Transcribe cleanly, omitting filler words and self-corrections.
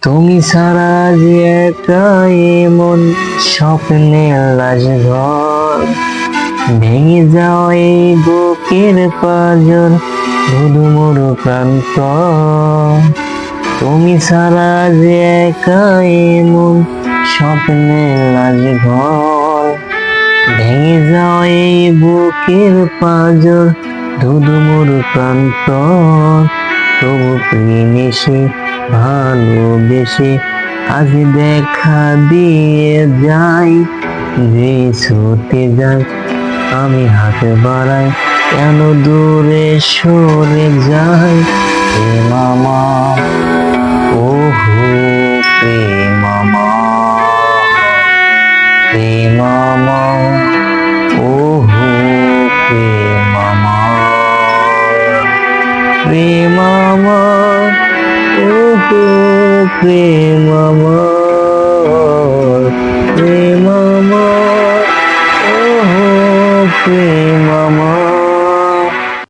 তুমি ছাড়া যে একা এমন স্বপ্নের লাশঘর, ভেঙে যাও এই বুকের পাঁজর, ধুধু মরু প্রান্ত। তুমি ছাড়া যে একা এমন স্বপ্নের লাশঘর, ভেঙে যাও এই বুকের পাঁজর, ধুধু মরু প্রান্ত। তবু প্রেমেশে ভালোবেসে আজ দেখা দিয়ে যাই, যে ছুটে যাই আমি হাত বাড়াই, কেন দূরে সরে যাই। প্রেম আমার, ওহো প্রেম আমার, প্রেম আমার, ওহো প্রেম আমার, প্রেম আমার, ওহো প্রেম আমার, প্রেম আমার, ওহো প্রেম আমার।